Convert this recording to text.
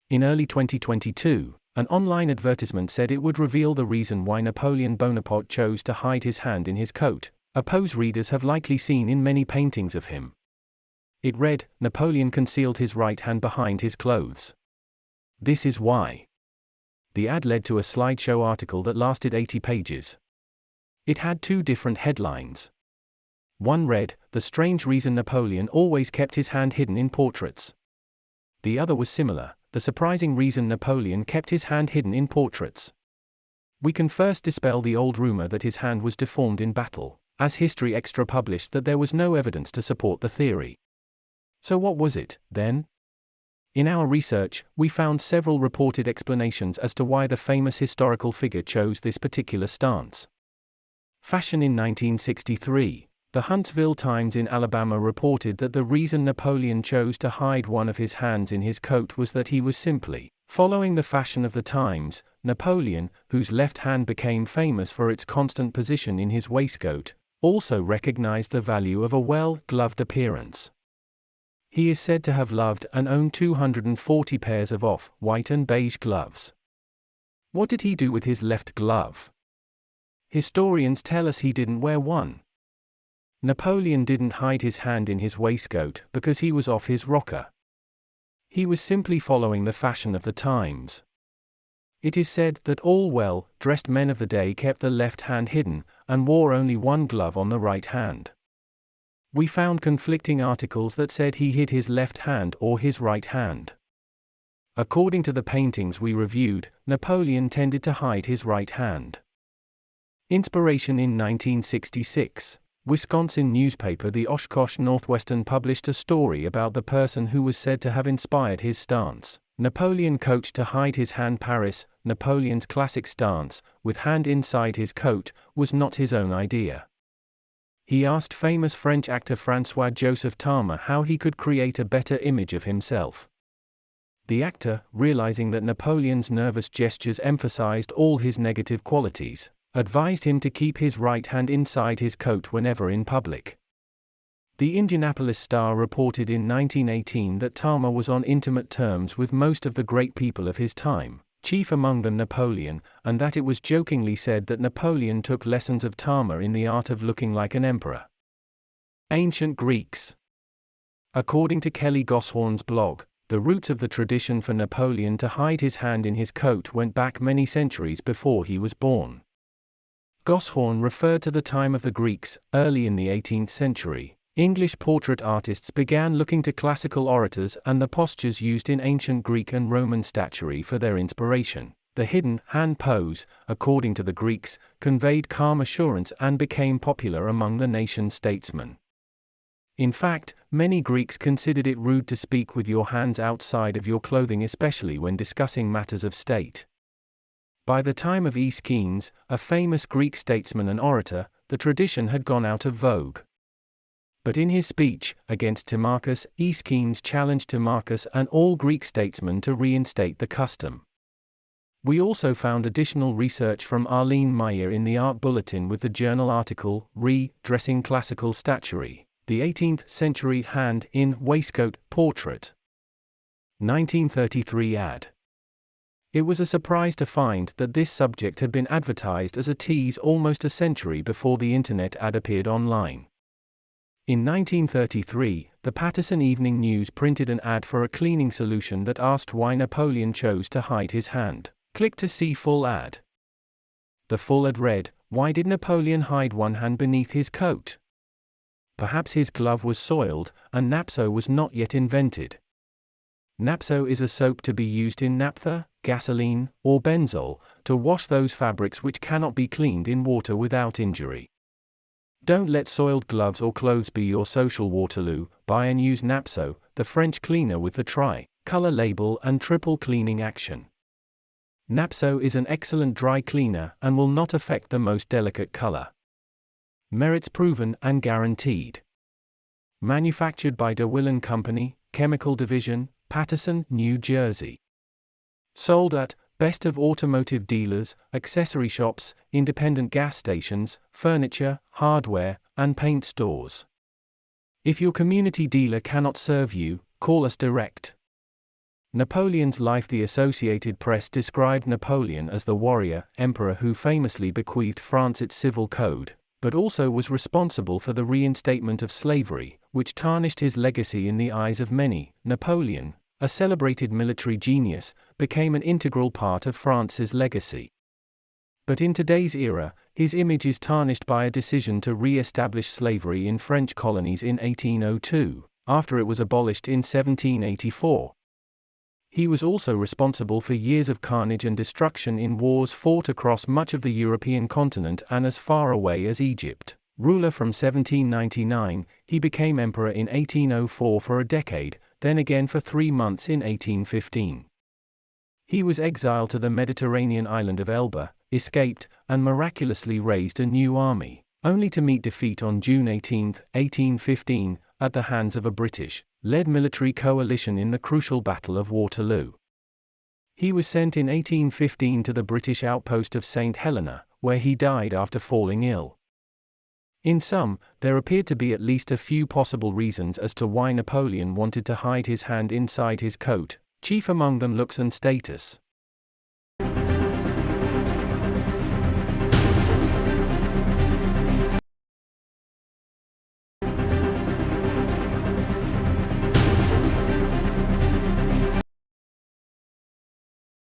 In early 2022, an online advertisement said it would reveal the reason why Napoleon Bonaparte chose to hide his hand in his coat, a pose readers have likely seen in many paintings of him. It read, "Napoleon concealed his right hand behind his clothes. This is why." The ad led to a slideshow article that lasted 80 pages. It had two different headlines. One read, "The strange reason Napoleon always kept his hand hidden in portraits." The other was similar, "The surprising reason Napoleon kept his hand hidden in portraits." We can first dispel the old rumor that his hand was deformed in battle, as History Extra published that there was no evidence to support the theory. So what was it, then? In our research, we found several reported explanations as to why the famous historical figure chose this particular stance. Fashion in 1963. The Huntsville Times in Alabama reported that the reason Napoleon chose to hide one of his hands in his coat was that he was simply following the fashion of the times. Napoleon, whose left hand became famous for its constant position in his waistcoat, also recognized the value of a well-gloved appearance. He is said to have loved and owned 240 pairs of off-white and beige gloves. What did he do with his left glove? Historians tell us he didn't wear one. Napoleon didn't hide his hand in his waistcoat because he was off his rocker. He was simply following the fashion of the times. It is said that all well-dressed men of the day kept the left hand hidden, and wore only one glove on the right hand. We found conflicting articles that said he hid his left hand or his right hand. According to the paintings we reviewed, Napoleon tended to hide his right hand. Inspiration in 1966. Wisconsin newspaper the Oshkosh Northwestern published a story about the person who was said to have inspired his stance. Napoleon coached to hide his hand. Paris. Napoleon's classic stance, with hand inside his coat, was not his own idea. He asked famous French actor François-Joseph Tarmer how he could create a better image of himself. The actor, realizing that Napoleon's nervous gestures emphasized all his negative qualities, advised him to keep his right hand inside his coat whenever in public. The Indianapolis Star reported in 1918 that Tarmer was on intimate terms with most of the great people of his time, chief among them Napoleon, and that it was jokingly said that Napoleon took lessons of Tarmer in the art of looking like an emperor. Ancient Greeks. According to Kelly Goshorn's blog, the roots of the tradition for Napoleon to hide his hand in his coat went back many centuries before he was born. Goshorn referred to the time of the Greeks. Early in the 18th century, English portrait artists began looking to classical orators and the postures used in ancient Greek and Roman statuary for their inspiration. The hidden hand pose, according to the Greeks, conveyed calm assurance and became popular among the nation's statesmen. In fact, many Greeks considered it rude to speak with your hands outside of your clothing, especially when discussing matters of state. By the time of Aeschines, a famous Greek statesman and orator, the tradition had gone out of vogue. But in his speech against Timarchus, Aeschines challenged Timarchus and all Greek statesmen to reinstate the custom. We also found additional research from Arlene Meyer in the Art Bulletin with the journal article, Re-Dressing Classical Statuary, the 18th Century Hand in Waistcoat Portrait. 1933 ad. It was a surprise to find that this subject had been advertised as a tease almost a century before the internet ad appeared online. In 1933, the Paterson Evening News printed an ad for a cleaning solution that asked why Napoleon chose to hide his hand. Click to see full ad. The full ad read, "Why did Napoleon hide one hand beneath his coat? Perhaps his glove was soiled, and naphtha was not yet invented." Naphtha is a soap to be used in naphtha, gasoline, or benzol, to wash those fabrics which cannot be cleaned in water without injury. Don't let soiled gloves or clothes be your social Waterloo. Buy and use naphtha, the French cleaner with the tri-color label and triple cleaning action. Naphtha is an excellent dry cleaner and will not affect the most delicate color. Merits proven and guaranteed. Manufactured by DeWillen Company, Chemical Division, Paterson, New Jersey. Sold at Best of Automotive Dealers, Accessory Shops, Independent Gas Stations, Furniture, Hardware, and Paint Stores. If your community dealer cannot serve you, call us direct. Napoleon's life. The Associated Press described Napoleon as the warrior, emperor who famously bequeathed France its civil code, but also was responsible for the reinstatement of slavery, which tarnished his legacy in the eyes of many. Napoleon, a celebrated military genius, became an integral part of France's legacy. But in today's era, his image is tarnished by a decision to re-establish slavery in French colonies in 1802, after it was abolished in 1784. He was also responsible for years of carnage and destruction in wars fought across much of the European continent and as far away as Egypt. Ruler from 1799, he became emperor in 1804 for a decade, then again for 3 months in 1815. He was exiled to the Mediterranean island of Elba, escaped, and miraculously raised a new army, only to meet defeat on June 18, 1815, at the hands of a British-led military coalition in the crucial Battle of Waterloo. He was sent in 1815 to the British outpost of St. Helena, where he died after falling ill. In sum, there appeared to be at least a few possible reasons as to why Napoleon wanted to hide his hand inside his coat, chief among them looks and status.